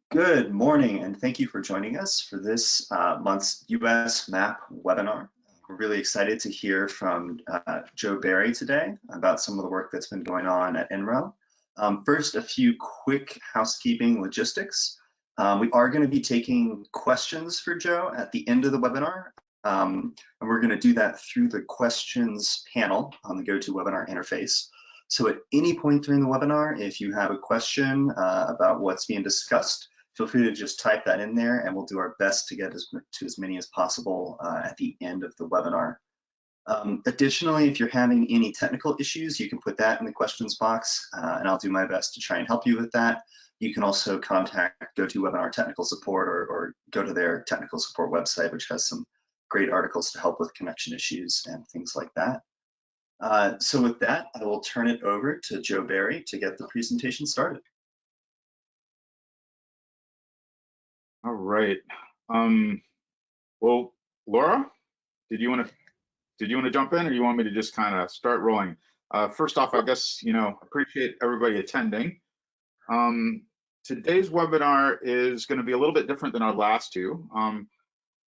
Good morning, and thank you for joining us for this month's US MAP webinar. We're really excited to hear from Joe Barry today about some of the work that's been going on at NREL. First, a few quick housekeeping logistics. We are going to be taking questions for Joe at the end of the webinar, and we're going to do that through the questions panel on the GoToWebinar interface. So at any point during the webinar, if you have a question about what's being discussed, feel free to just type that in there and we'll do our best to get to as many as possible at the end of the webinar. Additionally, if you're having any technical issues, you can put that in the questions box and I'll do my best to try and help you with that. You can also contact GoToWebinar technical support or go to their technical support website, which has some great articles to help with connection issues and things like that. So with that, I will turn it over to Joe Barry to get the presentation started. All right. Well, Laura, did you want to jump in, or you want me to just kind of start rolling? First off, I guess appreciate everybody attending. Today's webinar is going to be a little bit different than our last two.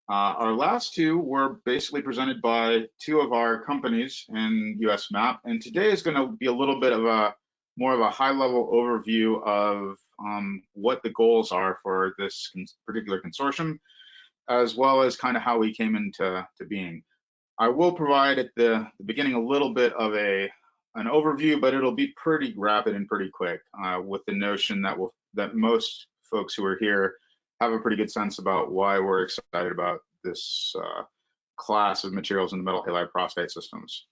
Our last two were basically presented by two of our companies in US MAP, and today is going to be a little bit of more of a high-level overview of what the goals are for this particular consortium, as well as kind of how we came into being. I will provide at the beginning a little bit of an overview, but it'll be pretty rapid and pretty quick, with the notion that most folks who are here have a pretty good sense about why we're excited about this class of materials in the metal halide perovskite systems.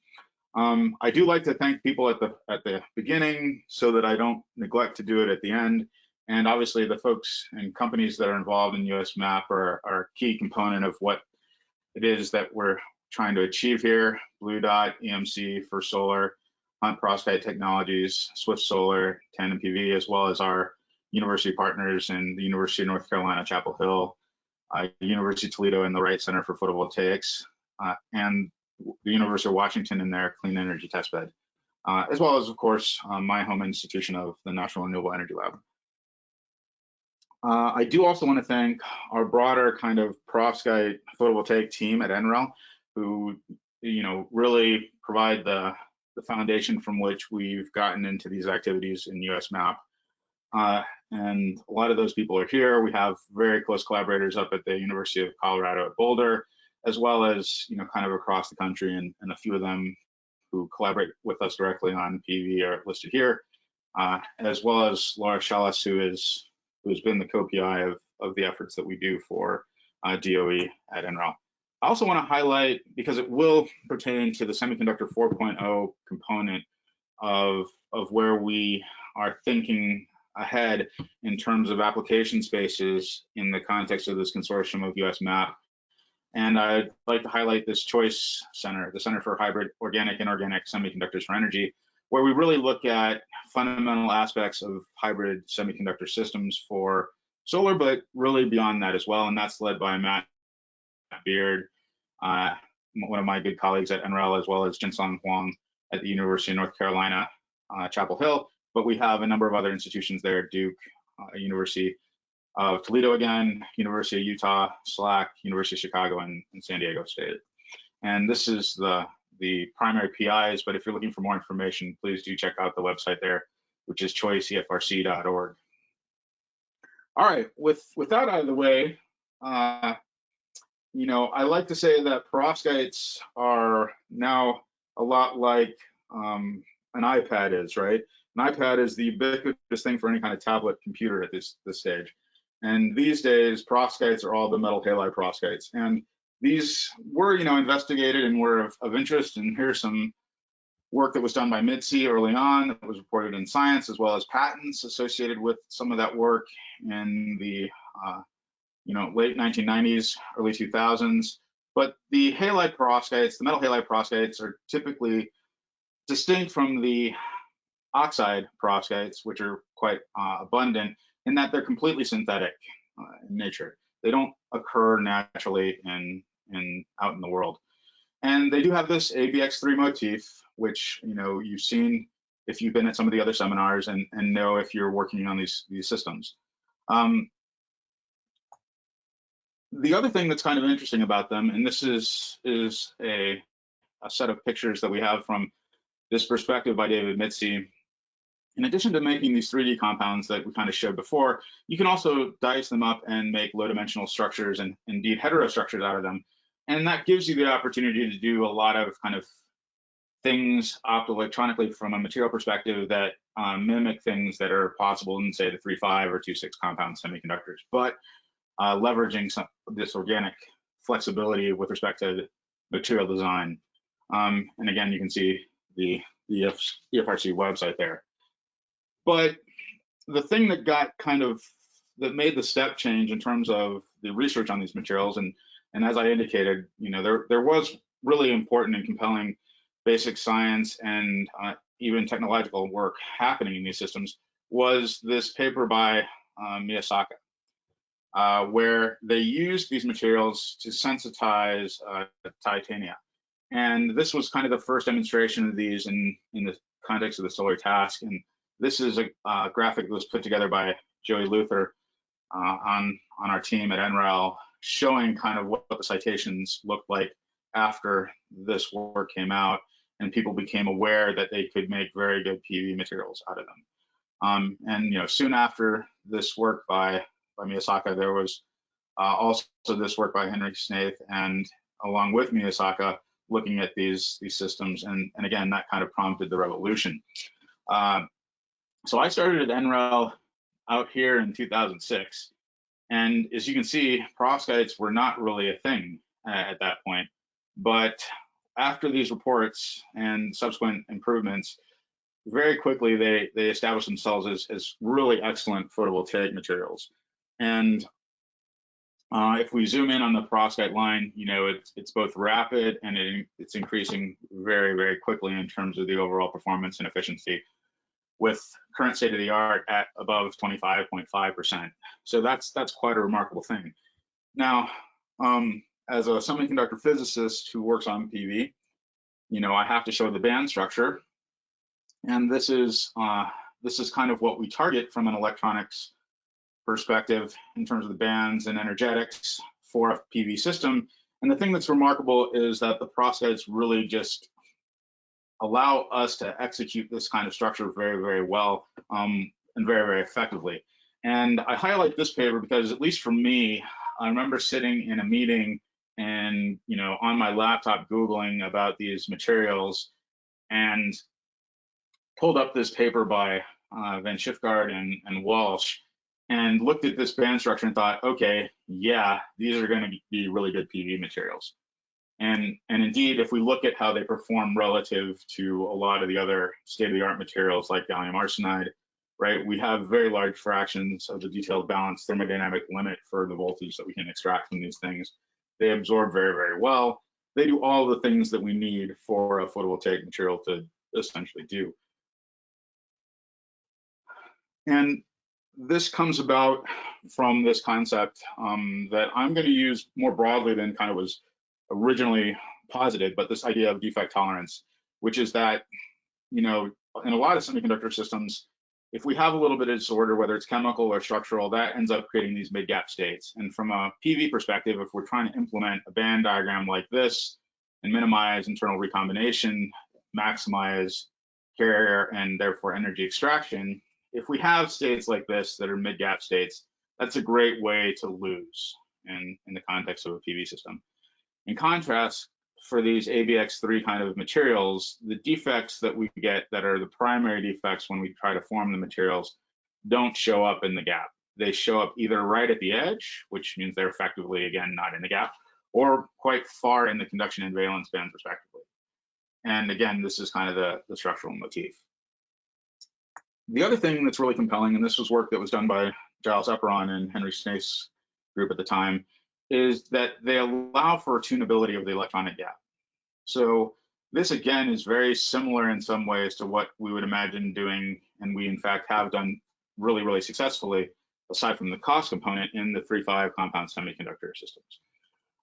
I do like to thank people at the beginning so that I don't neglect to do it at the end. And obviously the folks and companies that are involved in US MAP are a key component of what it is that we're trying to achieve here. Blue Dot, EMC, First Solar, Hunt Perovskite Technologies, Swift Solar, Tandem PV, as well as our university partners in the University of North Carolina, Chapel Hill, University of Toledo and the Wright Center for Photovoltaics, and the University of Washington in their Clean Energy Testbed, as well as, of course, my home institution of the National Renewable Energy Lab. I do also want to thank our broader kind of perovskite photovoltaic team at NREL, who really provide the foundation from which we've gotten into these activities in US MAP. And a lot of those people are here. We have very close collaborators up at the University of Colorado at Boulder, as well as kind of across the country, and a few of them who collaborate with us directly on PV are listed here, as well as Laura Schellis, who's been the co-PI of the efforts that we do for DOE at NREL. I also want to highlight, because it will pertain to the Semiconductor 4.0 component of where we are thinking ahead in terms of application spaces in the context of this consortium of US MAP. And I'd like to highlight this Choice Center, the Center for Hybrid Organic and Inorganic Semiconductors for Energy, where we really look at fundamental aspects of hybrid semiconductor systems for solar, but really beyond that as well. And that's led by Matt Beard, one of my good colleagues at NREL, as well as Jinsong Huang at the University of North Carolina, Chapel Hill. But we have a number of other institutions there: Duke, University of Toledo again, University of Utah, SLAC, University of Chicago, and San Diego State. And this is the primary PIs, but if you're looking for more information, please do check out the website there, which is choiceefrc.org. All right, with that out of the way, I like to say that perovskites are now a lot like an iPad is, right? An iPad is the ubiquitous thing for any kind of tablet computer at this stage. And these days, perovskites are all the metal halide perovskites. And these were, investigated and were of interest. And here's some work that was done by MIDSI early on that was reported in Science, as well as patents associated with some of that work in the late 1990s, early 2000s. But the halide perovskites, the metal halide perovskites, are typically distinct from the oxide perovskites, which are quite abundant, in that they're completely synthetic in nature. They don't occur naturally out in the world. And they do have this ABX3 motif, which you've seen if you've been at some of the other seminars and know if you're working on these systems. The other thing that's kind of interesting about them, and this is a set of pictures that we have from this perspective by David Mitzi. In addition to making these 3D compounds that we kind of showed before, you can also dice them up and make low-dimensional structures and indeed heterostructures out of them. And that gives you the opportunity to do a lot of kind of things optoelectronically from a material perspective that mimic things that are possible in, say, the 3.5 or 2.6 compound semiconductors, but leveraging this organic flexibility with respect to material design. And again, you can see the EFRC website there. But the thing that that made the step change in terms of the research on these materials, and as I indicated, there was really important and compelling basic science and even technological work happening in these systems, was this paper by Miyasaka, where they used these materials to sensitize titania. And this was kind of the first demonstration of these in the context of the solar task. And this is a graphic that was put together by Joey Luther on our team at NREL, showing kind of what the citations looked like after this work came out and people became aware that they could make very good PV materials out of them. And soon after this work by Miyasaka, there was also this work by Henry Snaith, and along with Miyasaka, looking at these systems, and again, that kind of prompted the revolution. So I started at NREL out here in 2006, and as you can see, perovskites were not really a thing at that point. But after these reports and subsequent improvements, very quickly they established themselves as really excellent photovoltaic materials. And if we zoom in on the perovskite line, it's both rapid and it's increasing very, very quickly in terms of the overall performance and efficiency, with current state of the art at above 25.5%. So that's quite a remarkable thing. Now, as a semiconductor physicist who works on PV, I have to show the band structure, and this is kind of what we target from an electronics perspective in terms of the bands and energetics for a PV system. And the thing that's remarkable is that the perovskites really just allow us to execute this kind of structure very, very well and very, very effectively. And I highlight this paper because, at least for me, I remember sitting in a meeting and on my laptop Googling about these materials, and pulled up this paper by Van Schiffgaard and Walsh, and looked at this band structure and thought, okay, yeah, these are going to be really good PV materials. And indeed, if we look at how they perform relative to a lot of the other state-of-the-art materials like gallium arsenide, right, we have very large fractions of the detailed balance thermodynamic limit for the voltage that we can extract from these things. They absorb very, very well. They do all the things that we need for a photovoltaic material to essentially do. And this comes about from this concept that I'm going to use more broadly than kind of was originally posited, but this idea of defect tolerance, which is that, in a lot of semiconductor systems, if we have a little bit of disorder, whether it's chemical or structural, that ends up creating these mid-gap states. And from a PV perspective, if we're trying to implement a band diagram like this and minimize internal recombination, maximize carrier and therefore energy extraction, if we have states like this that are mid-gap states, that's a great way to lose in the context of a PV system. In contrast, for these ABX3 kind of materials, the defects that we get that are the primary defects when we try to form the materials don't show up in the gap. They show up either right at the edge, which means they're effectively, again, not in the gap, or quite far in the conduction and valence bands, respectively. And again, this is kind of the structural motif. The other thing that's really compelling, and this was work that was done by Giles Epperon and Henry Snaith's group at the time, is that they allow for tunability of the electronic gap. So this, again, is very similar in some ways to what we would imagine doing, and we in fact have done really, really successfully, aside from the cost component, in the 3.5 compound semiconductor systems,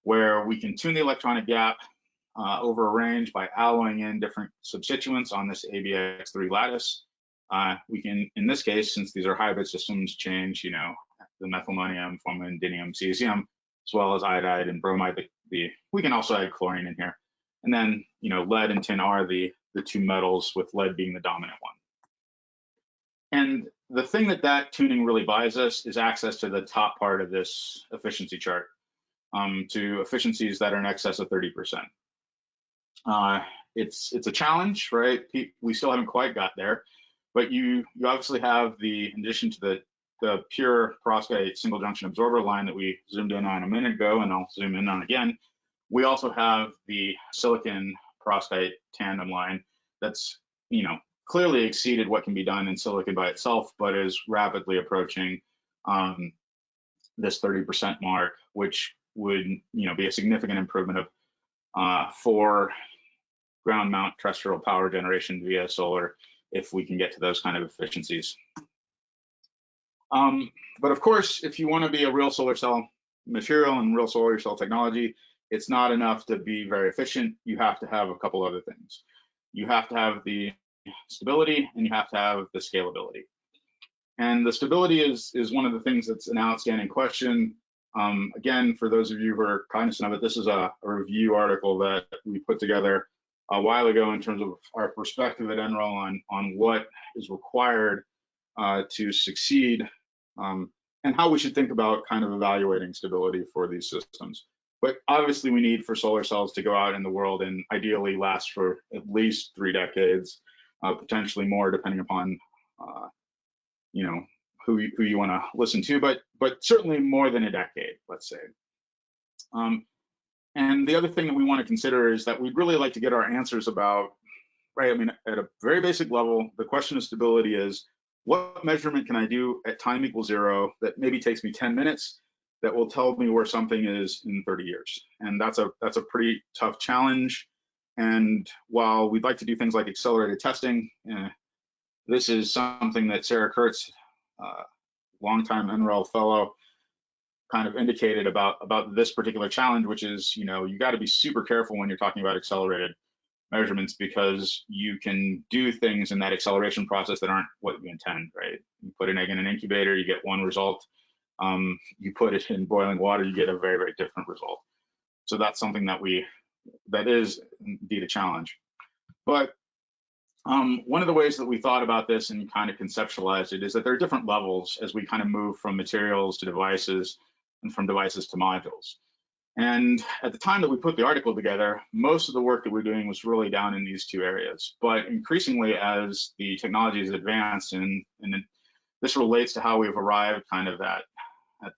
where we can tune the electronic gap over a range by alloying in different substituents on this ABX3 lattice. We can, in this case, since these are hybrid systems, change, the methylammonium from indium cesium as well as iodide and bromide. We can also add chlorine in here. And then, lead and tin are the two metals, with lead being the dominant one. And the thing that tuning really buys us is access to the top part of this efficiency chart, to efficiencies that are in excess of 30%. It's a challenge, right? We still haven't quite got there, but you obviously have in addition to the pure perovskite single junction absorber line that we zoomed in on a minute ago, and I'll zoom in on again, we also have the silicon perovskite tandem line that's, clearly exceeded what can be done in silicon by itself, but is rapidly approaching this 30% mark, which would, be a significant improvement for ground mount terrestrial power generation via solar, if we can get to those kind of efficiencies. But of course, if you want to be a real solar cell material and real solar cell technology, it's not enough to be very efficient. You have to have a couple other things. You have to have the stability, and you have to have the scalability. And the stability is one of the things that's an outstanding question. Again, for those of you who are cognizant of it, this is a review article that we put together a while ago in terms of our perspective at NREL on what is required to succeed, and how we should think about kind of evaluating stability for these systems. But obviously we need for solar cells to go out in the world and ideally last for at least 3 decades, potentially more, depending upon who you want to listen to, but certainly more than a decade, let's say. And the other thing that we want to consider is that we'd really like to get our answers about, right? I mean, at a very basic level, the question of stability is, what measurement can I do at time equals 0 that maybe takes me 10 minutes that will tell me where something is in 30 years? And that's a pretty tough challenge. And while we'd like to do things like accelerated testing, this is something that Sarah Kurtz, longtime NREL fellow, kind of indicated about this particular challenge, which is, you got to be super careful when you're talking about accelerated measurements, because you can do things in that acceleration process that aren't what you intend, right? You put an egg in an incubator, you get one result. You put it in boiling water, you get a very, very different result. So that's something that is indeed a challenge. But one of the ways that we thought about this and kind of conceptualized it is that there are different levels as we kind of move from materials to devices and from devices to modules. And at the time that we put the article together, most of the work that we're doing was really down in these 2 areas. But increasingly, as the technology has advanced, and this relates to how we've arrived kind of at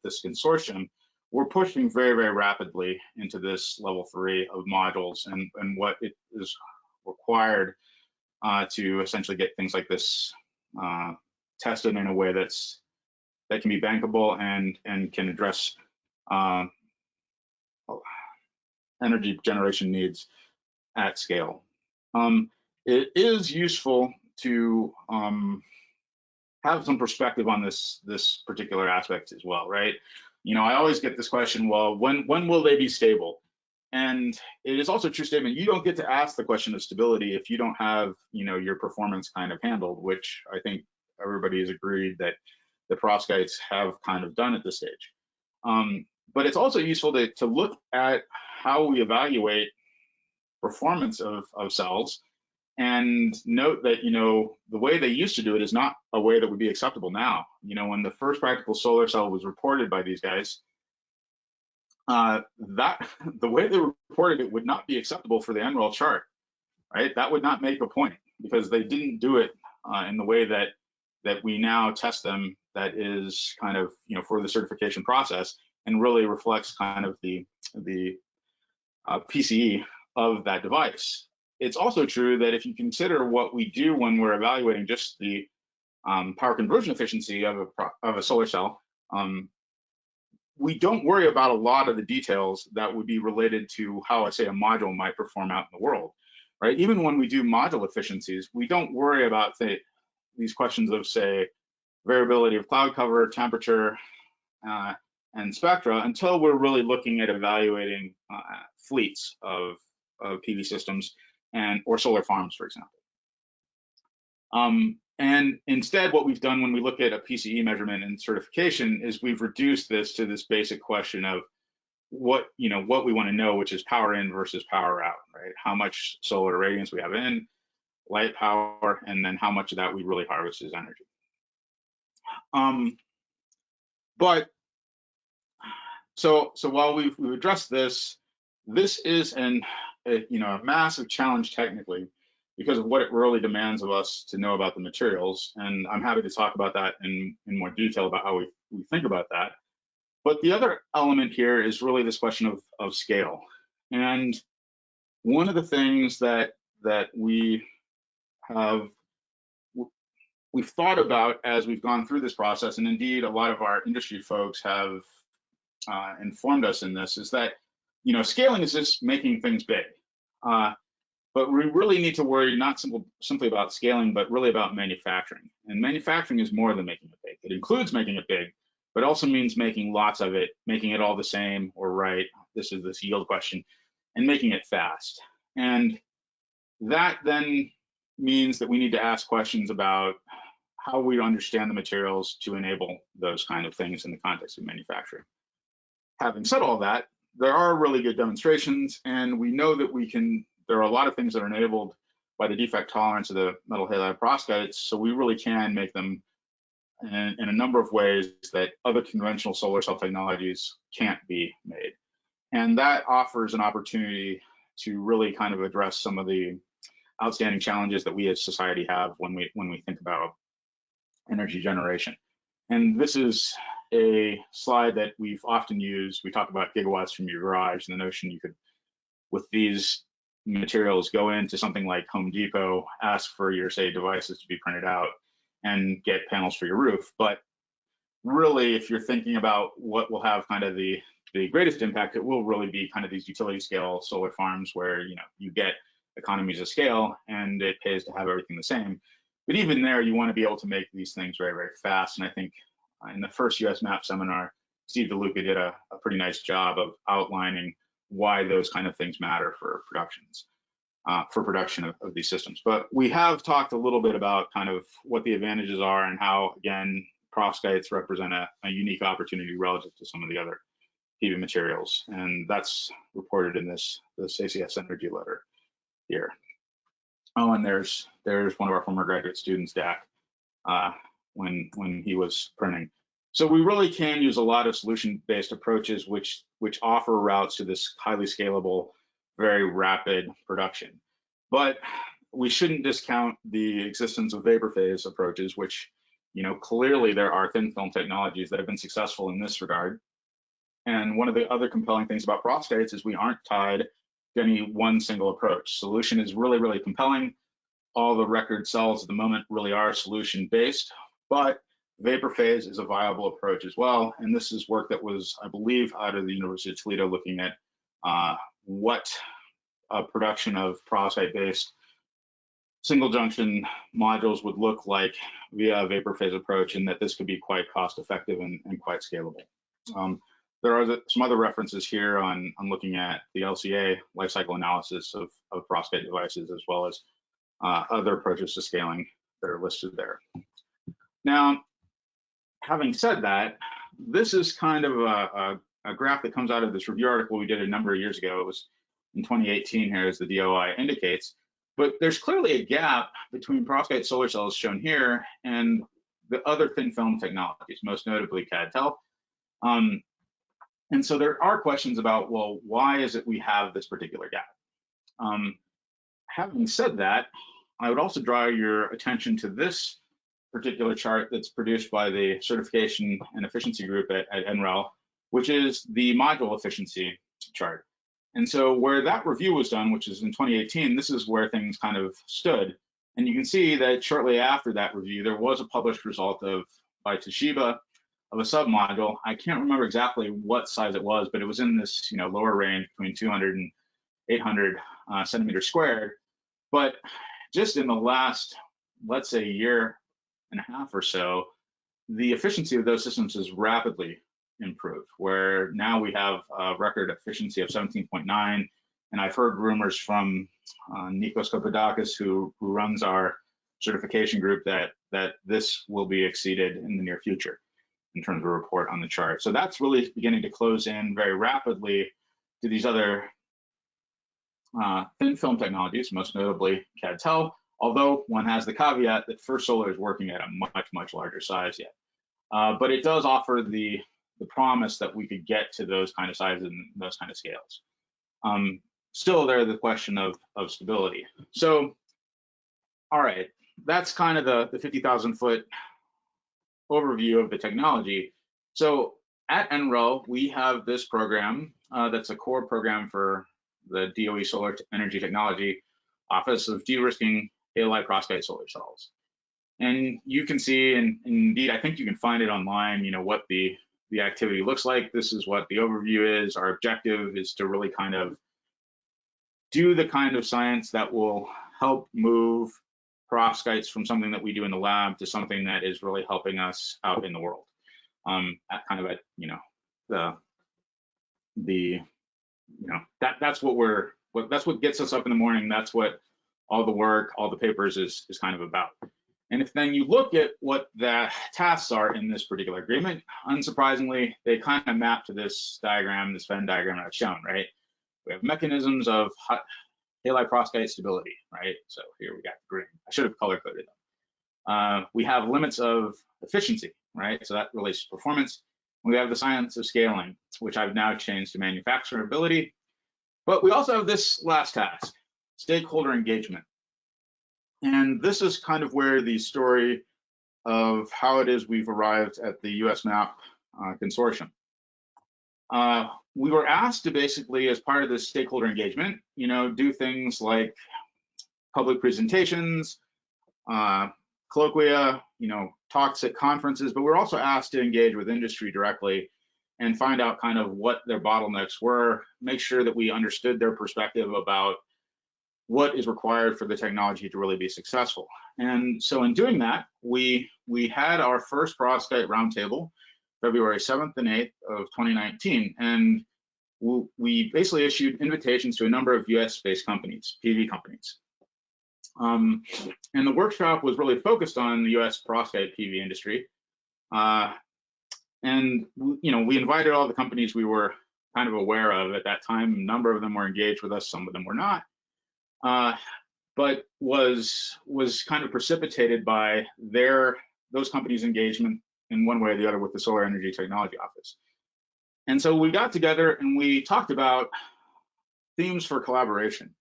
this consortium, we're pushing very, very rapidly into this level 3 of modules and what it is required to essentially get things like this tested in a way that can be bankable and can address energy generation needs at scale. It is useful to have some perspective on this particular aspect as well, right? I always get this question, well, when will they be stable? And it is also a true statement. You don't get to ask the question of stability if you don't have, your performance kind of handled, which I think everybody has agreed that the perovskites have kind of done at this stage. But it's also useful to look at how we evaluate performance of cells, and note that, the way they used to do it is not a way that would be acceptable now. When the first practical solar cell was reported by these guys, the way they reported it would not be acceptable for the NREL chart, right? That would not make a point, because they didn't do it in the way that we now test them, that is kind of, for the certification process, and really reflects kind of the PCE of that device. It's also true that if you consider what we do when we're evaluating just the power conversion efficiency of a solar cell, we don't worry about a lot of the details that would be related to how, say, a module might perform out in the world, right? Even when we do module efficiencies, we don't worry about these questions of, say, variability of cloud cover, temperature, and spectra until we're really looking at evaluating fleets of PV systems or solar farms, for example. And instead, what we've done when we look at a PCE measurement and certification is we've reduced this to this basic question of, what we want to know, which is power in versus power out, right? How much solar radiance we have in, light power, and then how much of that we really harvest as energy. But so while we've addressed this, this is a massive challenge technically because of what it really demands of us to know about the materials. And I'm happy to talk about that in more detail about how we think about that. But the other element here is really this question of scale. And one of the things that we've thought about as we've gone through this process, and indeed a lot of our industry folks have informed us in this, is that scaling is just making things big. But we really need to worry not simply about scaling, but really about manufacturing. And manufacturing is more than making it big. It includes making it big, but also means making lots of it, making it all the same or right. This is this yield question, and making it fast. And that then means that we need to ask questions about how we understand the materials to enable those kind of things in the context of manufacturing. Having said all that, there are really good demonstrations, and we know that there are a lot of things that are enabled by the defect tolerance of the metal halide perovskites, so we really can make them in a number of ways that other conventional solar cell technologies can't be made. And that offers an opportunity to really kind of address some of the outstanding challenges that we as society have when we think about energy generation. And this is a slide that we've often used. We talk about gigawatts from your garage, and the notion you could, with these materials, go into something like Home Depot, ask for your, say, devices to be printed out, and get panels for your roof. But really, if you're thinking about what will have kind of the greatest impact, it will really be kind of these utility scale solar farms where you get economies of scale and it pays to have everything the same. But even there, you want to be able to make these things very, very fast. And I think in the first US MAP seminar, Steve DeLuca did a pretty nice job of outlining why those kind of things matter for production of these systems. But we have talked a little bit about kind of what the advantages are and how, again, perovskites represent a unique opportunity relative to some of the other PV materials. And that's reported in this ACS Energy letter here. Oh, and there's one of our former graduate students, Dak, when he was printing. So we really can use a lot of solution-based approaches which offer routes to this highly scalable, very rapid production. But we shouldn't discount the existence of vapor phase approaches, which, clearly there are thin film technologies that have been successful in this regard. And one of the other compelling things about perovskites is we aren't tied to any one single approach. Solution is really, really compelling. All the record cells at the moment really are solution-based, but vapor phase is a viable approach as well. And this is work that was, I believe, out of the University of Toledo, looking at what a production of perovskite-based single junction modules would look like via a vapor phase approach, and that this could be quite cost effective and quite scalable. There are some other references here on looking at the LCA lifecycle analysis of perovskite devices, as well as other approaches to scaling that are listed there. Now, having said that, this is kind of a graph that comes out of this review article we did a number of years ago. It was in 2018 here, as the DOI indicates. But there's clearly a gap between perovskite solar cells shown here and the other thin film technologies, most notably CAD-TEL. And so there are questions about, well, why is it we have this particular gap? Having said that, I would also draw your attention to this particular chart that's produced by the Certification and Efficiency Group at NREL, which is the module efficiency chart. And so where that review was done, which is in 2018, this is where things kind of stood. And you can see that shortly after that review, there was a published result by Toshiba of a submodule. I can't remember exactly what size it was, but it was in this lower range between 200 and 800 centimeters squared. But just in the last, let's say, year and a half or so, the efficiency of those systems has rapidly improved, where now we have a record efficiency of 17.9. And I've heard rumors from Nikos Kopadakis, who runs our certification group, that this will be exceeded in the near future. in terms of a report on the chart. So that's really beginning to close in very rapidly to these other thin film technologies, most notably CAD-TEL, although one has the caveat that First Solar is working at a much, much larger size yet. But it does offer the promise that we could get to those kind of sizes and those kind of scales. Still, there's the question of stability. So, all right, that's kind of the 50,000 foot overview of the technology. So at NREL, we have this program that's a core program for the DOE Solar Energy Technology Office of de-risking halide perovskite solar cells. And you can see, and indeed, I think you can find it online, you know, what the activity looks like. This is what the overview is. Our objective is to really kind of do the kind of science that will help move perovskites from something that we do in the lab to something that is really helping us out in the world. At you know, that's what gets us up in the morning. That's what all the work, all the papers is kind of about. And if then you look at what the tasks are in this particular agreement, unsurprisingly, they kind of map to this diagram, this Venn diagram I've shown, right? We have mechanisms of halide perovskite stability, right? So here we got the green. I should have color coded them. We have limits of efficiency, right? So that relates to performance. We have the science of scaling, which I've now changed to manufacturability. But we also have this last task, stakeholder engagement. And this is kind of where the story of how it is we've arrived at the US MAP consortium. We were asked to basically, as part of this stakeholder engagement, you know, do things like public presentations, colloquia, you know, talks at conferences, but we're also asked to engage with industry directly and find out kind of what their bottlenecks were, make sure that we understood their perspective about what is required for the technology to really be successful. And so in doing that, we had our first perovskite roundtable, February 7th and 8th of 2019. And we basically issued invitations to a number of US-based companies, PV companies. And the workshop was really focused on the US perovskite PV industry. And you know, we invited all the companies we were kind of aware of at that time. A number of them were engaged with us, some of them were not. But was kind of precipitated by those companies' engagement in one way or the other with the Solar Energy Technology Office. And so we got together and we talked about themes for collaboration.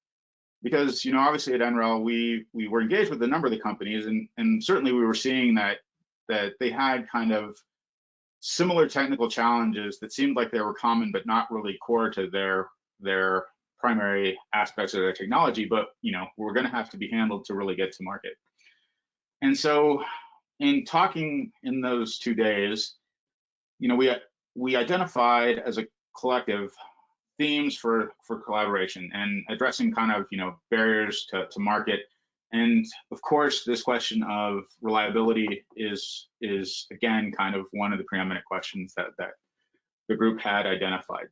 Because, you know, obviously at NREL, we were engaged with a number of the companies, and certainly we were seeing that they had kind of similar technical challenges that seemed like they were common, but not really core to their primary aspects of their technology, but, you know, we're going to have to be handled to really get to market. And so in talking in those 2 days, you know, we identified as a collective themes for collaboration and addressing kind of, you know, barriers to market. And of course, this question of reliability is again kind of one of the preeminent questions that the group had identified.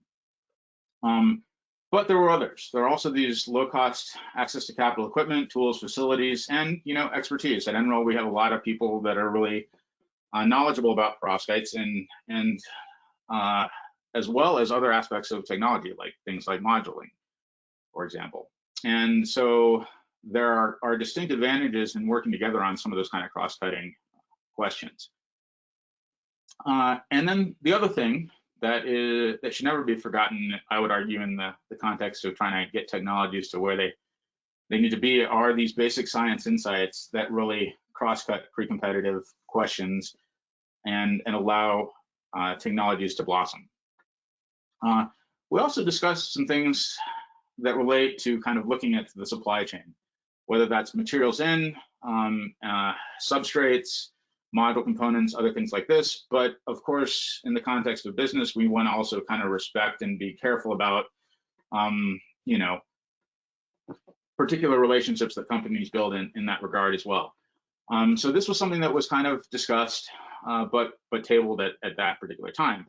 But there were others. There are also these low-cost access to capital equipment, tools, facilities, and, you know, expertise. At NREL, we have a lot of people that are really knowledgeable about perovskites and as well as other aspects of technology, like things like moduling, for example. And so there are distinct advantages in working together on some of those kind of cross-cutting questions. And then the other thing that should never be forgotten, I would argue, in the context of trying to get technologies to where they need to be, are these basic science insights that really cross-cut pre-competitive questions and allow technologies to blossom. We also discussed some things that relate to kind of looking at the supply chain, whether that's materials in, substrates, module components, other things like this. But of course, in the context of business, we want to also kind of respect and be careful about, you know, particular relationships that companies build in that regard as well. So this was something that was kind of discussed, but tabled at that particular time.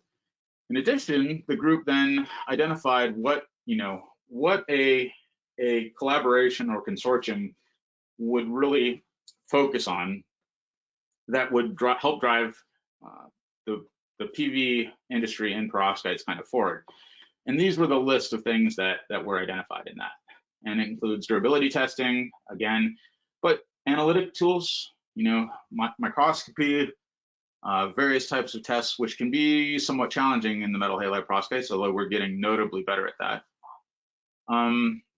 In addition, the group then identified what a collaboration or consortium would really focus on that would help drive PV industry and perovskites kind of forward. And these were the list of things that were identified in that. And it includes durability testing, again, but analytic tools, microscopy, various types of tests, which can be somewhat challenging in the metal halide perovskites, although we're getting notably better at that.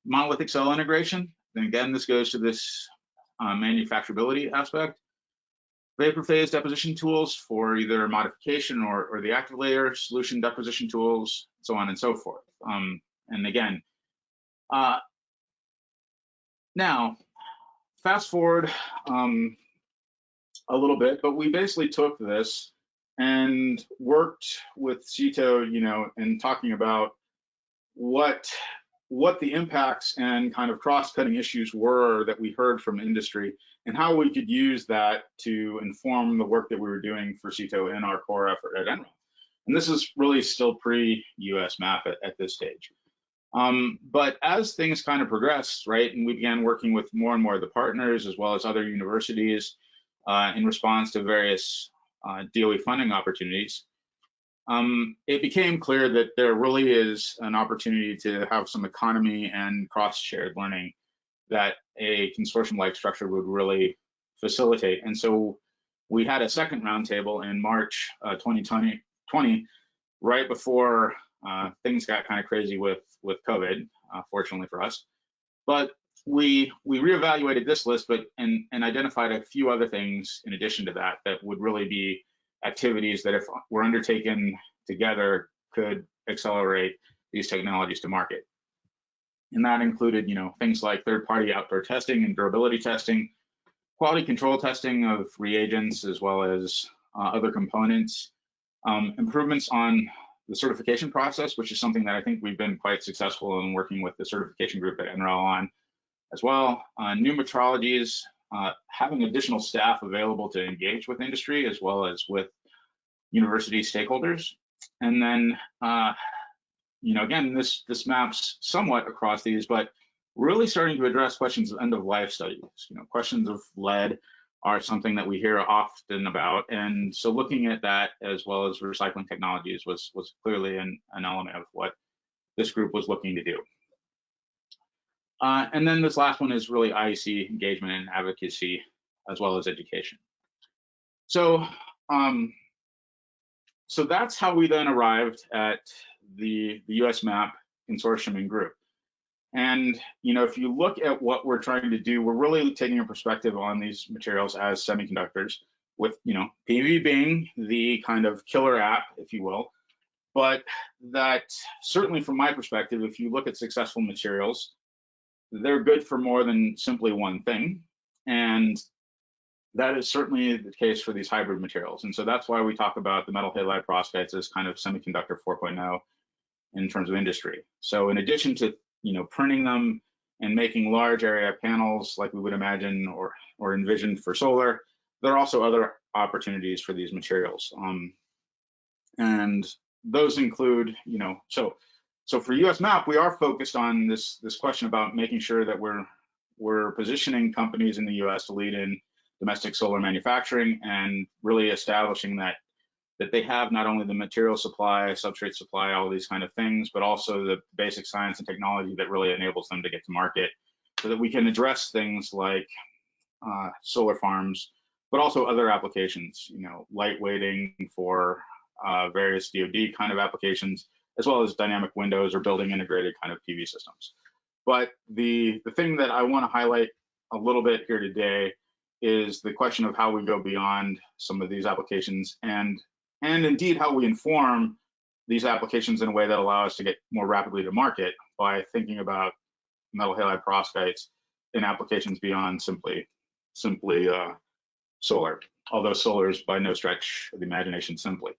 Monolithic cell integration, and again, this goes to this manufacturability aspect. Vapor phase deposition tools for either modification or the active layer, solution deposition tools, so on and so forth. And again, now, fast forward a little bit, but we basically took this and worked with CITO, in talking about what the impacts and kind of cross-cutting issues were that we heard from industry, and how we could use that to inform the work that we were doing for CITO in our core effort at NREL. And this is really still pre-US MAP at this stage. But as things kind of progressed, right, and we began working with more and more of the partners as well as other universities in response to various DOE funding opportunities, it became clear that there really is an opportunity to have some economy and cross-shared learning that a consortium-like structure would really facilitate. And so we had a second roundtable in March 2020, right before things got kind of crazy with COVID, fortunately for us. But we reevaluated this list, and identified a few other things in addition to that would really be activities that, if were undertaken together, could accelerate these technologies to market. And that included, things like third-party outdoor testing and durability testing, quality control testing of reagents as well as other components, improvements on the certification process, which is something that I think we've been quite successful in working with the certification group at NREL on as well. New metrologies, having additional staff available to engage with industry as well as with university stakeholders. And then, again, this maps somewhat across these, but really starting to address questions of end-of-life studies. Questions of lead are something that we hear often about, and so looking at that as well as recycling technologies was clearly an element of what this group was looking to do. And then this last one is really IEC engagement and advocacy as well as education. So, so that's how we then arrived at the US MAP consortium and group. And if you look at what we're trying to do, we're really taking a perspective on these materials as semiconductors, with PV being the kind of killer app, if you will. But that certainly, from my perspective, if you look at successful materials, they're good for more than simply one thing. And that is certainly the case for these hybrid materials. And so that's why we talk about the metal halide perovskites as kind of semiconductor 4.0 in terms of industry. So in addition to printing them and making large area panels like we would imagine or envision for solar, there are also other opportunities for these materials. And those include, so for US MAP, we are focused on this question about making sure that we're positioning companies in the US to lead in domestic solar manufacturing, and really establishing that they have not only the material supply, substrate supply, all these kind of things, but also the basic science and technology that really enables them to get to market, so that we can address things like solar farms, but also other applications, lightweighting for various DoD kind of applications, as well as dynamic windows or building integrated kind of PV systems. But the thing that I want to highlight a little bit here today is the question of how we go beyond some of these applications, and indeed how we inform these applications in a way that allow us to get more rapidly to market by thinking about metal halide perovskites in applications beyond simply solar, although solar is by no stretch of the imagination simply.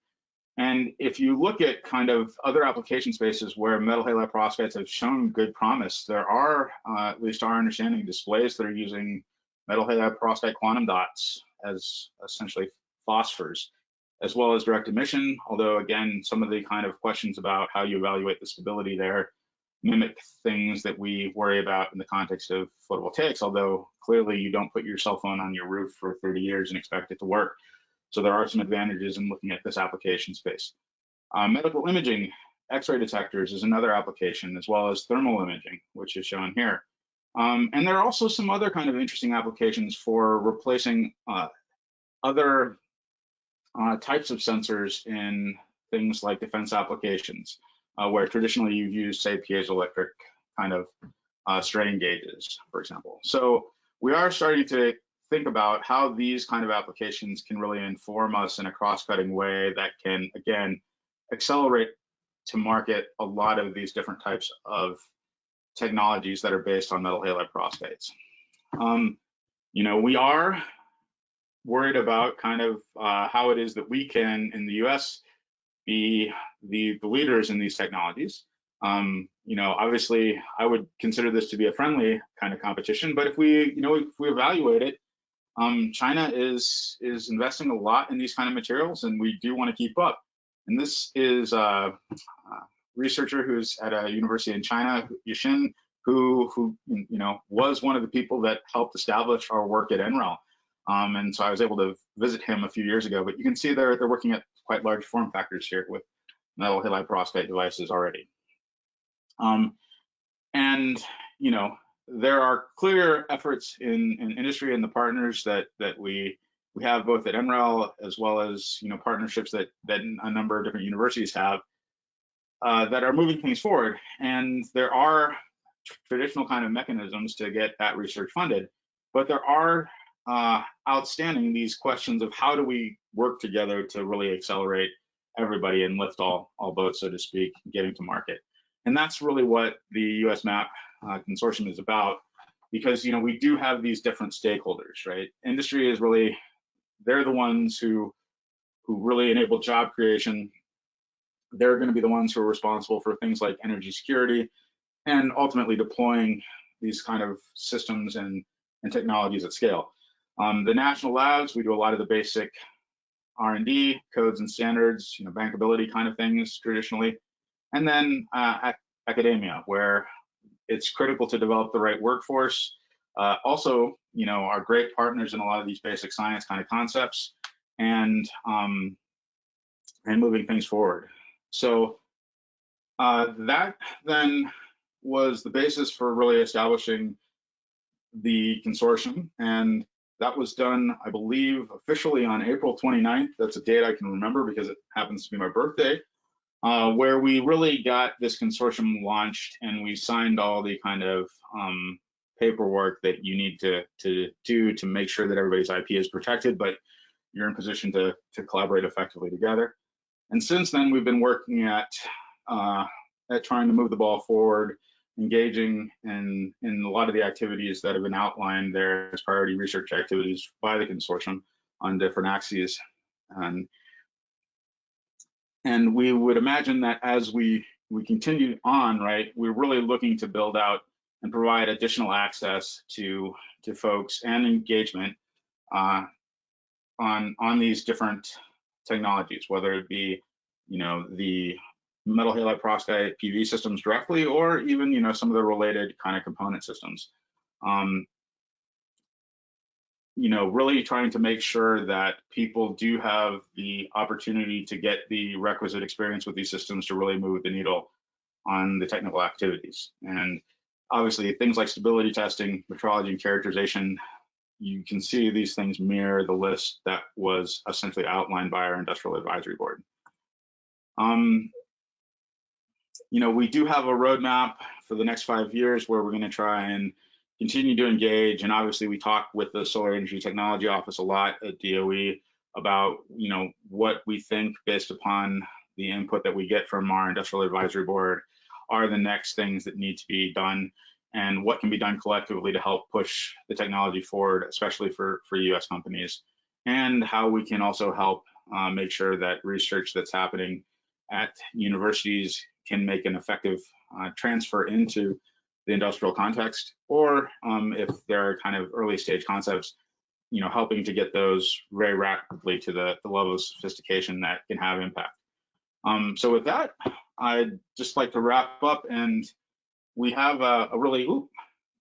And if you look at kind of other application spaces where metal halide perovskites have shown good promise, there are, at least our understanding, displays that are using metal halide perovskite quantum dots as essentially phosphors, as well as direct emission, although again, some of the kind of questions about how you evaluate the stability there mimic things that we worry about in the context of photovoltaics, although clearly you don't put your cell phone on your roof for 30 years and expect it to work. So there are some advantages in looking at this application space. Medical imaging, X-ray detectors is another application, as well as thermal imaging, which is shown here. And there are also some other kind of interesting applications for replacing other types of sensors in things like defense applications, where traditionally you've used, say, piezoelectric kind of strain gauges, for example. So we are starting to think about how these kind of applications can really inform us in a cross-cutting way that can, again, accelerate to market a lot of these different types of technologies that are based on metal halide perovskites. You know, we are worried about kind of how it is that we can, in the US, be the leaders in these technologies. You know, obviously, I would consider this to be a friendly kind of competition, but if we, you know, if we evaluate it, China is investing a lot in these kind of materials, and we do want to keep up. And this is a researcher who's at a university in China, Yixin, who you know, was one of the people that helped establish our work at NREL. And so I was able to visit him a few years ago, but you can see they're working at quite large form factors here with metal halide perovskite devices already. And you know, there are clear efforts in industry and the partners that we have both at NREL, as well as, you know, partnerships that a number of different universities have that are moving things forward. And there are traditional kind of mechanisms to get that research funded, but there are outstanding these questions of how do we work together to really accelerate everybody and lift all boats, so to speak, getting to market. And that's really what the US MAP Consortium is about, because, you know, we do have these different stakeholders, right? Industry is really, they're the ones who really enable job creation. They're going to be the ones who are responsible for things like energy security and ultimately deploying these kind of systems and technologies at scale. The national labs, we do a lot of the basic R&D, codes and standards, you know, bankability kind of things traditionally. And then academia, where it's critical to develop the right workforce. Also, you know, are great partners in a lot of these basic science kind of concepts, and moving things forward. So that then was the basis for really establishing the consortium, and that was done, I believe, officially on April 29th. That's a date I can remember because it happens to be my birthday, where we really got this consortium launched, and we signed all the kind of paperwork that you need to do to make sure that everybody's IP is protected, but you're in position to collaborate effectively together. And since then, we've been working at trying to move the ball forward, engaging in a lot of the activities that have been outlined there as priority research activities by the consortium on different axes. And we would imagine that as we continue on, right, we're really looking to build out and provide additional access to folks and engagement on these different technologies, whether it be, you know, the metal halide perovskite PV systems directly, or even, you know, some of the related kind of component systems. You know, really trying to make sure that people do have the opportunity to get the requisite experience with these systems to really move the needle on the technical activities. And obviously things like stability testing, metrology, and characterization, you can see these things mirror the list that was essentially outlined by our industrial advisory board. You know, we do have a roadmap for the next 5 years where we're going to try and continue to engage. And obviously we talk with the Solar Energy Technology Office a lot at DOE about, you know, what we think based upon the input that we get from our industrial advisory board are the next things that need to be done, and what can be done collectively to help push the technology forward, especially for US companies, and how we can also help make sure that research that's happening at universities can make an effective transfer into the industrial context, or if there are kind of early stage concepts, you know, helping to get those very rapidly to the level of sophistication that can have impact. So with that, I'd just like to wrap up, and we have a really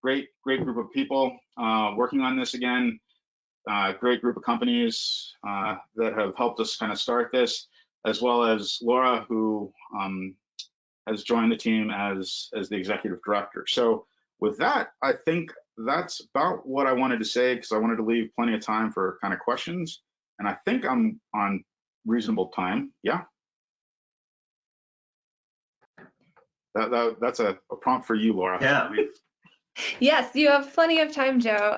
great group of people working on this again. great group of companies that have helped us kind of start this, as well as Laura, who has joined the team as the executive director. So with that, I think that's about what I wanted to say, because I wanted to leave plenty of time for kind of questions. And I think I'm on reasonable time. Yeah. That's a prompt for you, Laura. Yeah. Yes, you have plenty of time, Joe.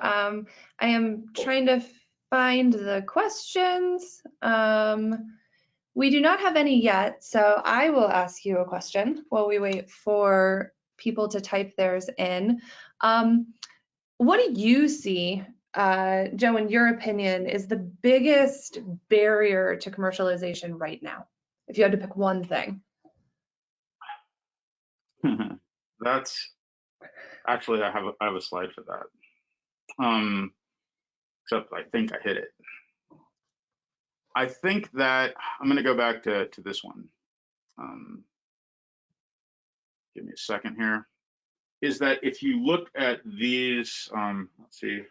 I am trying to find the questions. We do not have any yet, so I will ask you a question while we wait for people to type theirs in. What do you see, Joe, in your opinion, is the biggest barrier to commercialization right now? If you had to pick one thing. That's actually, I have a slide for that. Except I think I hit it. I think that I'm going to go back to this one. Give me a second here. Is that if you look at these, let's see,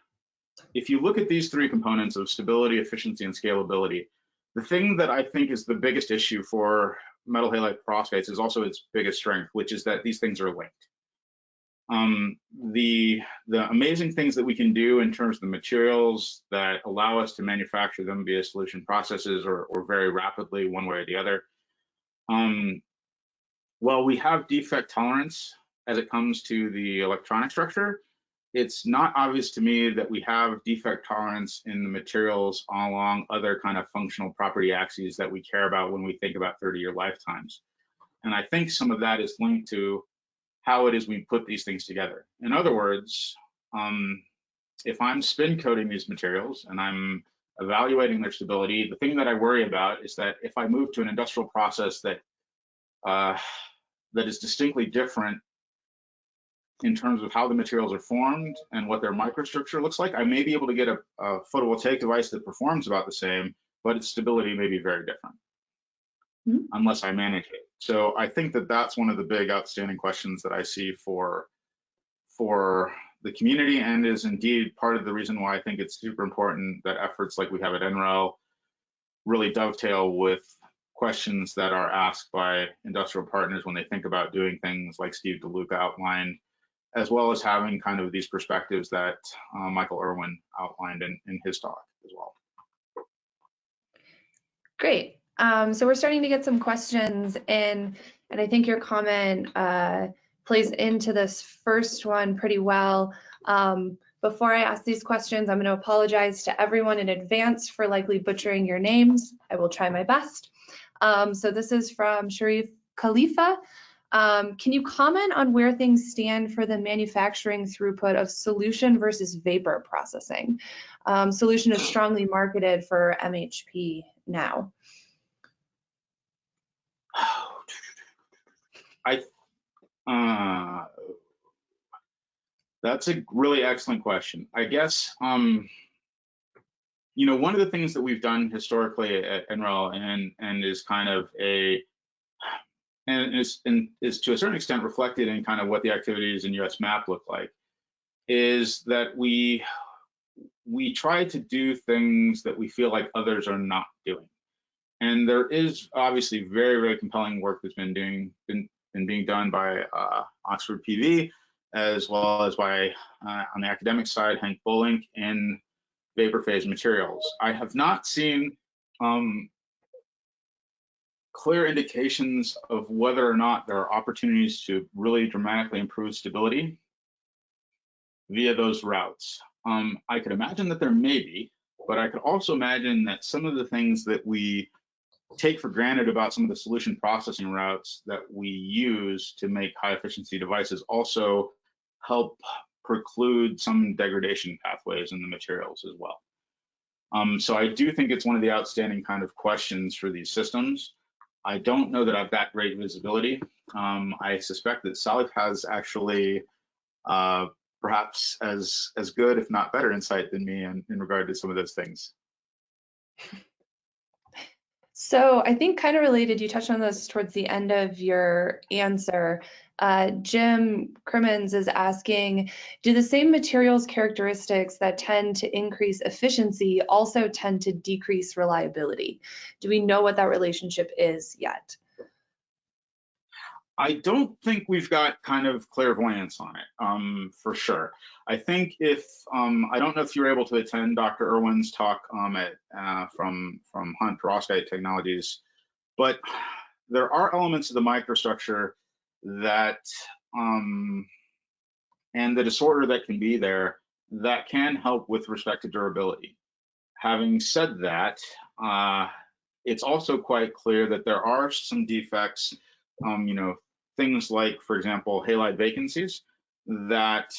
if you look at these three components of stability, efficiency, and scalability, the thing that I think is the biggest issue for metal halide perovskites is also its biggest strength, which is that these things are linked. The amazing things that we can do in terms of the materials that allow us to manufacture them via solution processes or very rapidly, one way or the other. While we have defect tolerance as it comes to the electronic structure, it's not obvious to me that we have defect tolerance in the materials along other kind of functional property axes that we care about when we think about 30-year lifetimes. And I think some of that is linked to how it is we put these things together. In other words, if I'm spin coating these materials and I'm evaluating their stability, the thing that I worry about is that if I move to an industrial process that that is distinctly different in terms of how the materials are formed and what their microstructure looks like, I may be able to get a photovoltaic device that performs about the same, but its stability may be very different unless I manage it. So I think that that's one of the big outstanding questions that I see for the community, and is indeed part of the reason why I think it's super important that efforts like we have at NREL really dovetail with questions that are asked by industrial partners when they think about doing things like Steve DeLuca outlined, as well as having kind of these perspectives that Michael Irwin outlined in his talk as well. Great. So we're starting to get some questions in, and I think your comment plays into this first one pretty well. Before I ask these questions, I'm going to apologize to everyone in advance for likely butchering your names. I will try my best. So this is from Sharif Khalifa. Can you comment on where things stand for the manufacturing throughput of solution versus vapor processing? Solution is strongly marketed for MHP now. That's a really excellent question. I guess, you know, one of the things that we've done historically at NREL and is kind of is to a certain extent reflected in kind of what the activities in US MAP look like, is that we try to do things that we feel like others are not doing. And there is obviously very, very compelling work that's been being done by Oxford PV, as well as by, on the academic side, Hank Bolink in vapor phase materials. I have not seen clear indications of whether or not there are opportunities to really dramatically improve stability via those routes. I could imagine that there may be, but I could also imagine that some of the things that we take for granted about some of the solution processing routes that we use to make high efficiency devices also help preclude some degradation pathways in the materials as well. So I do think it's one of the outstanding kind of questions for these systems. I don't know that I've got great visibility. I suspect that Salif has actually perhaps as good, if not better, insight than me in regard to some of those things. So I think kind of related, you touched on this towards the end of your answer. Jim Crimmins is asking, do the same materials characteristics that tend to increase efficiency also tend to decrease reliability? Do we know what that relationship is yet? I don't think we've got kind of clairvoyance on it, for sure. I think if I don't know if you were able to attend Dr. Irwin's talk from Hunt Perovskite Technologies, but there are elements of the microstructure that and the disorder that can be there that can help with respect to durability. Having said that, it's also quite clear that there are some defects, things like, for example, halide vacancies that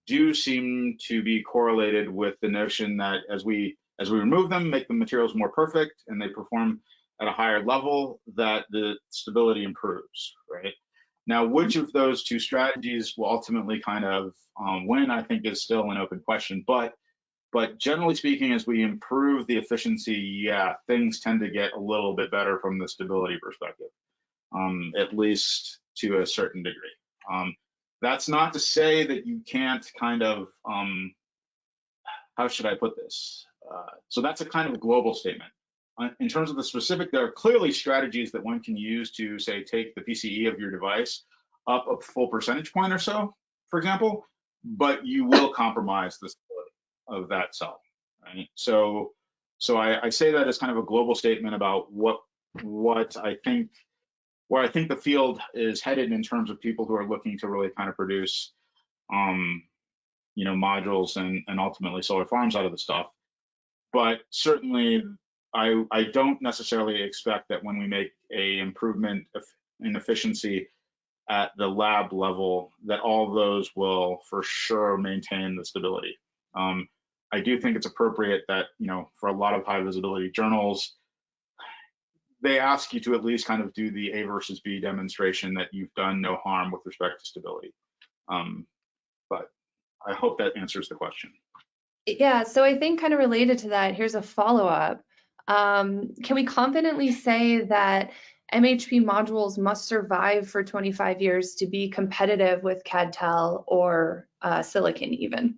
do seem to be correlated with the notion that as we remove them, make the materials more perfect, and they perform at a higher level, that the stability improves, right? Now, which of those two strategies will ultimately kind of win, I think, is still an open question. But generally speaking, as we improve the efficiency, yeah, things tend to get a little bit better from the stability perspective, at least to a certain degree. That's not to say that you can't kind of, how should I put this? So that's a kind of global statement. In terms of the specific, there are clearly strategies that one can use to, say, take the PCE of your device up a full percentage point or so, for example, but you will compromise the stability of that cell, right? So I say that as kind of a global statement about what I think, where I think the field is headed in terms of people who are looking to really kind of produce, modules and ultimately solar farms out of the stuff. But certainly, I don't necessarily expect that when we make a improvement in efficiency at the lab level, that all those will for sure maintain the stability. I do think it's appropriate that, for a lot of high visibility journals, they ask you to at least kind of do the A versus B demonstration that you've done no harm with respect to stability. But I hope that answers the question. Yeah, so I think kind of related to that, here's a follow-up. Can we confidently say that MHP modules must survive for 25 years to be competitive with CadTel or silicon even?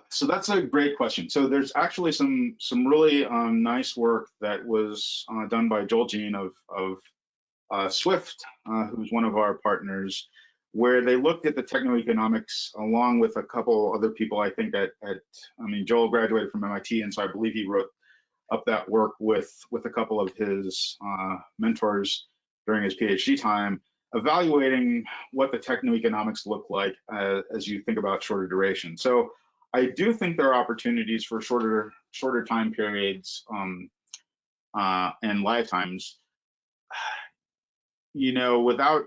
So that's a great question. So there's actually some really nice work that was done by Joel Jean of Swift, who's one of our partners, where they looked at the techno-economics along with a couple other people. I think Joel graduated from MIT, and so I believe he wrote up that work with a couple of his mentors during his PhD time, evaluating what the techno-economics look like as you think about shorter duration. So I do think there are opportunities for shorter time periods and lifetimes. Without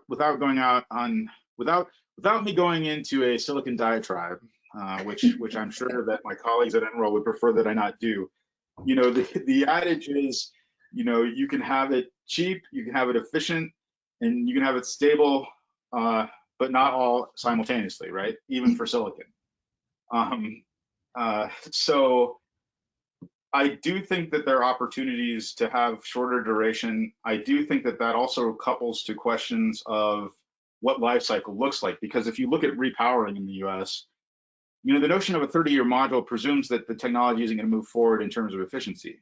me going into a silicon diatribe, which I'm sure that my colleagues at NREL would prefer that I not do. The adage is, you can have it cheap, you can have it efficient, and you can have it stable, but not all simultaneously, right? Even for silicon. So I do think that there are opportunities to have shorter duration. I do think that also couples to questions of what life cycle looks like, because if you look at repowering in the US, the notion of a 30-year module presumes that the technology isn't going to move forward in terms of efficiency.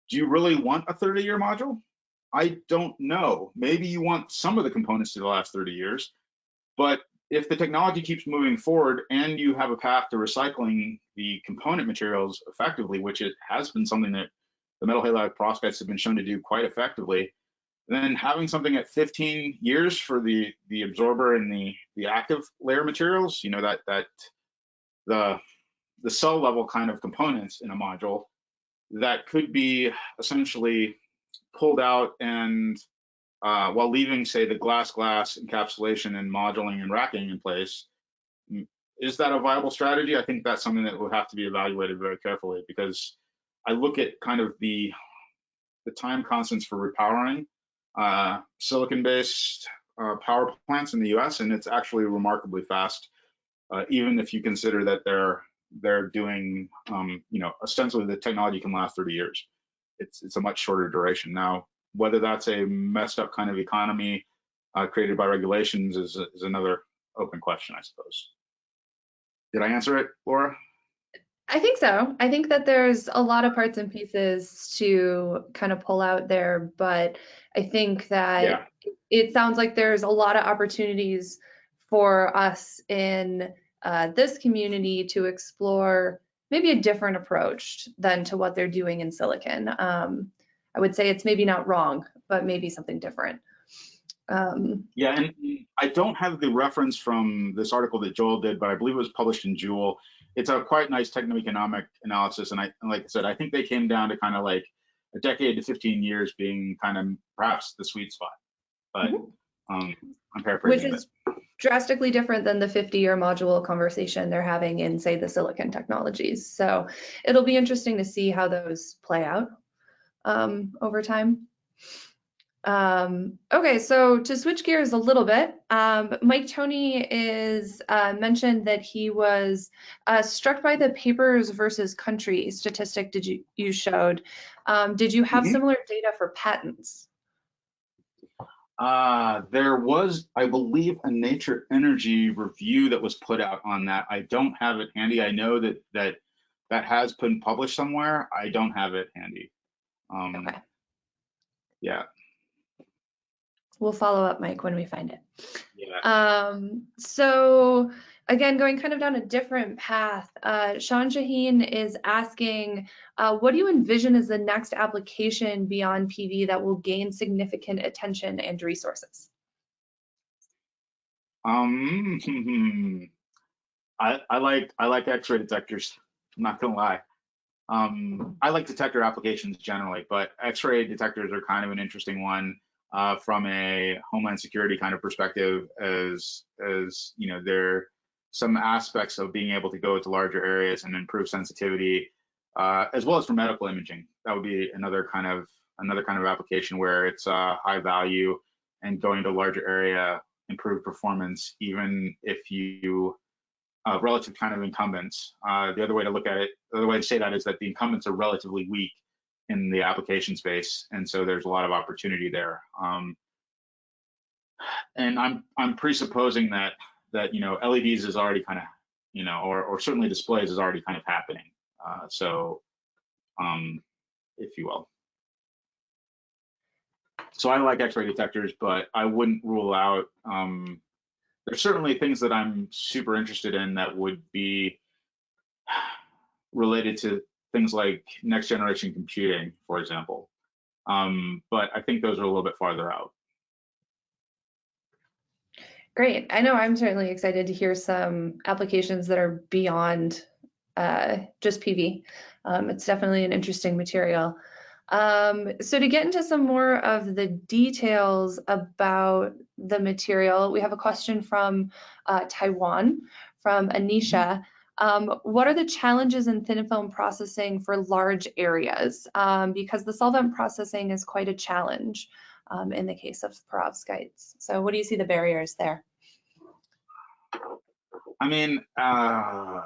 Do you really want a 30-year module? I don't know. Maybe you want some of the components to last 30 years, but if the technology keeps moving forward and you have a path to recycling the component materials effectively, which it has been something that the metal halide perovskites have been shown to do quite effectively, then having something at 15 years for the absorber and the active layer materials, the cell level kind of components in a module that could be essentially pulled out and while leaving, say, the glass encapsulation and moduling and racking in place. Is that a viable strategy? I think that's something that will have to be evaluated very carefully, because I look at kind of the time constants for repowering silicon-based power plants in the US, and it's actually remarkably fast, even if you consider that they're doing, ostensibly the technology can last 30 years. it's a much shorter duration. Now, whether that's a messed up kind of economy created by regulations is another open question, I suppose. Did I answer it, Laura? I think so. I think that there's a lot of parts and pieces to kind of pull out there, but I think that Yeah. it sounds like there's a lot of opportunities for us in this community to explore maybe a different approach than to what they're doing in silicon. I would say it's maybe not wrong, but maybe something different. Yeah, and I don't have the reference from this article that Joel did, but I believe it was published in Jewel. It's a quite nice techno-economic analysis, and like I said, I think they came down to kind of like a decade to 15 years being kind of perhaps the sweet spot. But I'm paraphrasing. Which is drastically different than the 50-year module conversation they're having in, say, the silicon technologies. So it'll be interesting to see how those play out over time. Okay, so to switch gears a little bit, Mike Toney is mentioned that he was struck by the papers versus country statistic you showed. Did you have similar data for patents? There was, I believe, a Nature Energy review that was put out on that. I don't have it handy. I know that has been published somewhere. I don't have it handy. Okay. Yeah. We'll follow up, Mike, when we find it. Yeah. So again, going kind of down a different path, Sean Shaheen is asking, what do you envision as the next application beyond PV that will gain significant attention and resources? I like X-ray detectors. I'm not gonna lie. I like detector applications generally, but X-ray detectors are kind of an interesting one. From a homeland security kind of perspective, as you know, there are some aspects of being able to go to larger areas and improve sensitivity, as well as for medical imaging. That would be another kind of application where it's high value, and going to a larger area, improve performance, even if you relative kind of incumbents. The other way to say that is that the incumbents are relatively weak in the application space, and so there's a lot of opportunity there. And I'm presupposing that you know, LEDs is already kind of, you know, or certainly displays is already kind of happening. If you will. So I like X-ray detectors, but I wouldn't rule out. There's certainly things that I'm super interested in that would be related to things like next generation computing, for example. But I think those are a little bit farther out. Great. I know I'm certainly excited to hear some applications that are beyond just PV. It's definitely an interesting material. So to get into some more of the details about the material, we have a question from Taiwan, from Anisha. What are the challenges in thin film processing for large areas? Because the solvent processing is quite a challenge in the case of perovskites. So what do you see the barriers there? I mean, I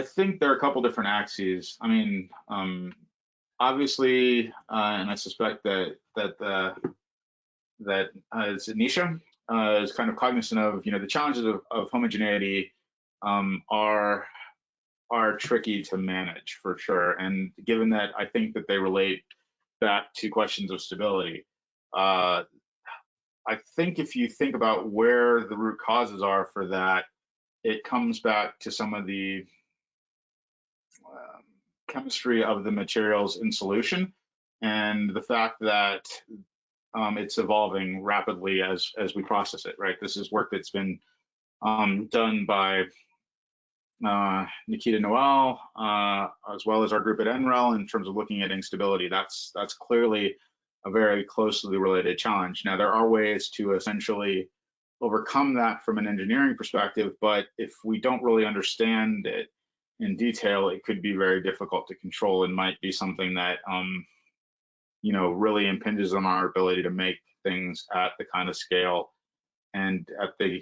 think there are a couple different axes. I mean, obviously, and I suspect that is Anisha is kind of cognizant of, you know, the challenges of homogeneity are tricky to manage for sure. And given that I think that they relate back to questions of stability, I think if you think about where the root causes are for that, it comes back to some of the chemistry of the materials in solution, and the fact that it's evolving rapidly as we process it, right? This is work that's been done by Nikita Noel, as well as our group at NREL, in terms of looking at instability. That's clearly a very closely related challenge. Now, there are ways to essentially overcome that from an engineering perspective, but if we don't really understand it in detail, it could be very difficult to control and might be something that you know, really impinges on our ability to make things at the kind of scale and at the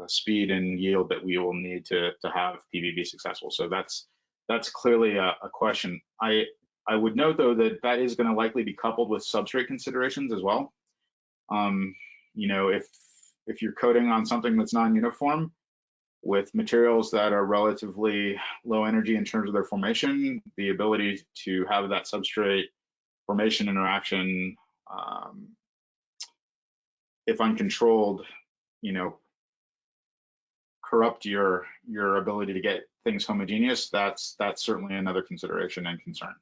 speed and yield that we will need to have PV be successful. So that's that's clearly a question. I would note though that that is going to likely be coupled with substrate considerations as well. You know, if you're coating on something that's non-uniform with materials that are relatively low energy in terms of their formation, the ability to have that substrate formation interaction, if uncontrolled, you know, corrupt your ability to get things homogeneous, that's certainly another consideration and concern.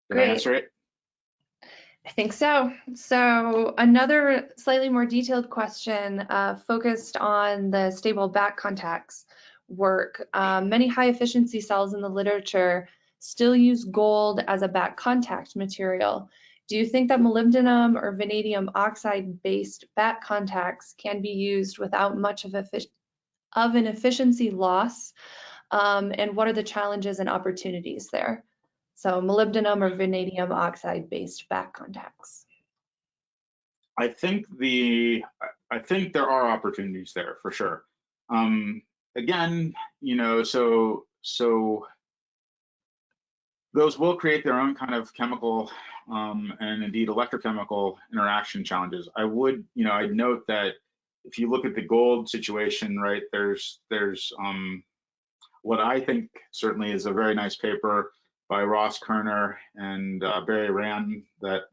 Did I answer it? I think so. So another slightly more detailed question focused on the stable back contacts work. Many high efficiency cells in the literature still use gold as a back contact material. Do you think that molybdenum or vanadium oxide based back contacts can be used without much of an efficiency loss? And what are the challenges and opportunities there? So molybdenum or vanadium oxide based back contacts. I think there are opportunities there for sure. Again, you know, so those will create their own kind of chemical and indeed electrochemical interaction challenges. I'd note that if you look at the gold situation, right, there's what I think certainly is a very nice paper by Ross Kerner and Barry Rand that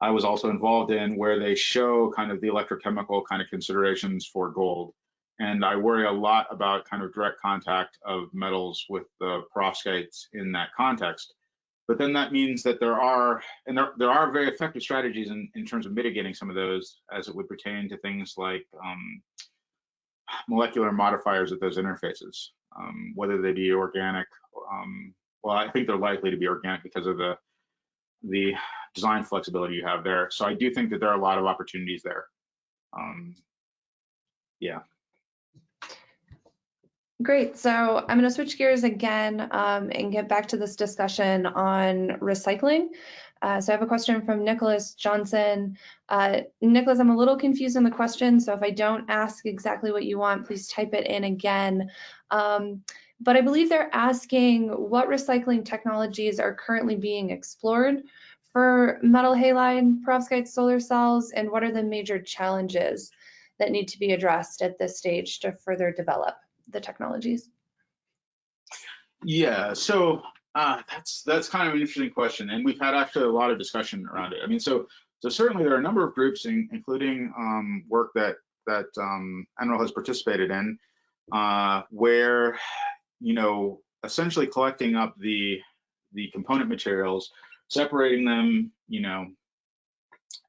I was also involved in, where they show kind of the electrochemical kind of considerations for gold. And I worry a lot about kind of direct contact of metals with the perovskites in that context. But then that means that there are very effective strategies in terms of mitigating some of those as it would pertain to things like molecular modifiers at those interfaces, whether they be organic. Well, I think they're likely to be organic because of the design flexibility you have there. So I do think that there are a lot of opportunities there. Yeah. Great. So I'm going to switch gears again and get back to this discussion on recycling. So I have a question from Nicholas Johnson. Nicholas, I'm a little confused in the question, so if I don't ask exactly what you want, please type it in again. But I believe they're asking what recycling technologies are currently being explored for metal halide perovskite solar cells, and what are the major challenges that need to be addressed at this stage to further develop the technologies? Yeah, so that's kind of an interesting question, and we've had actually a lot of discussion around it. I mean, so certainly there are a number of groups, including work that NREL has participated in, where, you know, essentially collecting up the component materials, separating them, you know,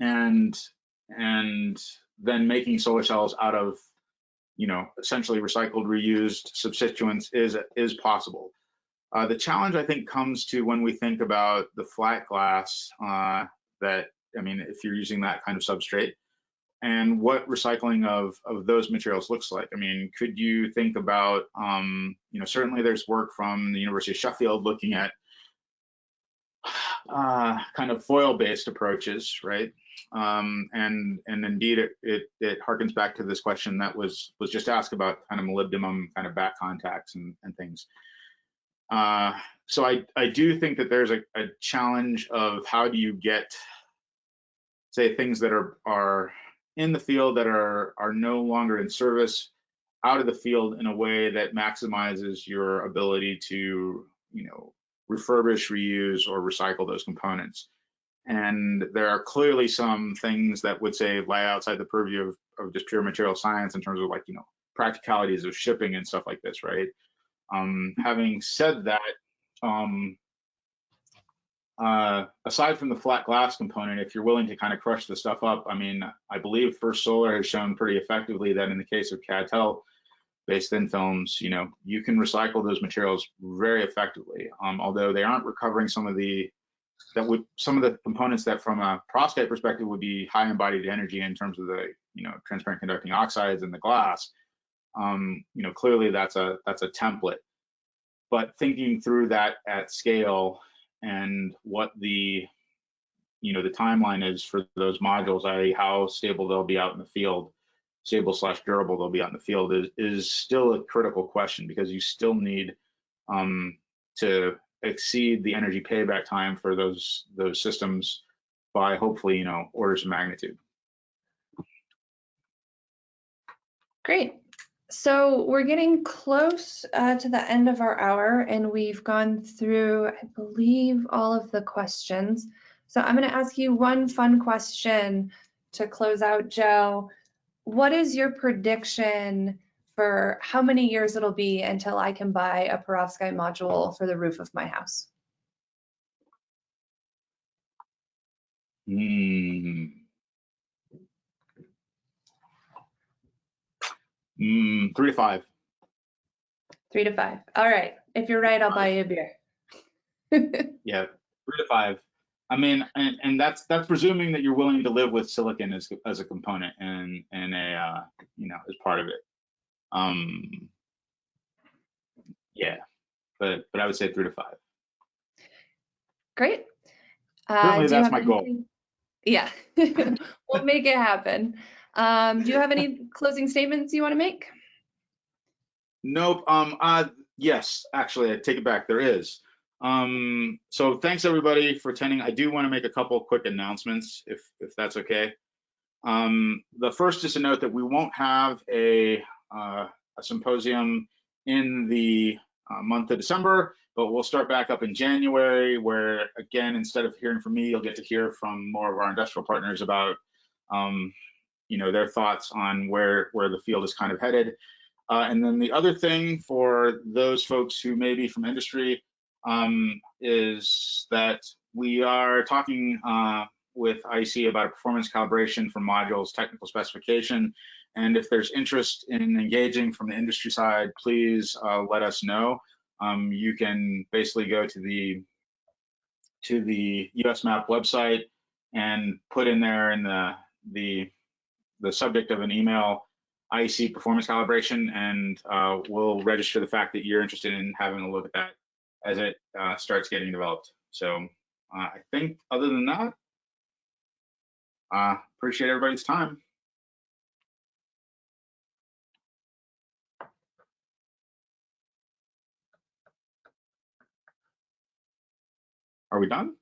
and then making solar cells out of, you know, essentially recycled, reused substituents is possible. The challenge, I think, comes to when we think about the flat glass that, I mean, if you're using that kind of substrate, and what recycling of those materials looks like. I mean, could you think about, you know, certainly there's work from the University of Sheffield looking at kind of foil-based approaches, right? And indeed, it harkens back to this question that was just asked about kind of molybdenum kind of back contacts and things. So I do think that there's a challenge of how do you get, say, things that are in the field that are no longer in service out of the field in a way that maximizes your ability to, you know, refurbish, reuse, or recycle those components. And there are clearly some things that would say lie outside the purview of just pure material science in terms of, like, you know, practicalities of shipping and stuff like this, right? Having said that, aside from the flat glass component, if you're willing to kind of crush the stuff up, I mean, I believe First Solar has shown pretty effectively that in the case of CAD-based thin films, you know, you can recycle those materials very effectively, although they aren't recovering some of the components that from a perovskite perspective would be high embodied energy in terms of the, you know, transparent conducting oxides in the glass. You know, clearly that's a template, but thinking through that at scale and what the, you know, the timeline is for those modules, i.e. how stable they'll be out in the field, stable/durable they'll be out in the field is still a critical question, because you still need to exceed the energy payback time for those systems by hopefully, orders of magnitude. Great. So we're getting close to the end of our hour, and we've gone through, I believe, all of the questions. So I'm going to ask you one fun question to close out, Joe. What is your prediction for how many years it'll be until I can buy a perovskite module for the roof of my house? 3 to 5. 3 to 5. All right. If you're right, I'll buy you a beer. Yeah, 3 to 5. I mean, and that's presuming that you're willing to live with silicon as a component and a as part of it. Yeah, but I would say 3 to 5. Great. Certainly, that's my goal. Yeah, we'll make it happen. Do you have any closing statements you want to make? Nope. Yes, actually, I take it back. There is. So thanks everybody for attending. I do want to make a couple quick announcements, if that's okay. The first is to note that we won't have a symposium in the month of December, but we'll start back up in January, where again, instead of hearing from me, you'll get to hear from more of our industrial partners about their thoughts on where the field is kind of headed. And then the other thing for those folks who may be from industry is that we are talking with IC about a performance calibration for modules technical specification. And if there's interest in engaging from the industry side, please let us know. You can basically go to the USMAP website and put in there in the subject of an email IEC performance calibration, and we'll register the fact that you're interested in having a look at that as it starts getting developed. So I think other than that, appreciate everybody's time. Are we done?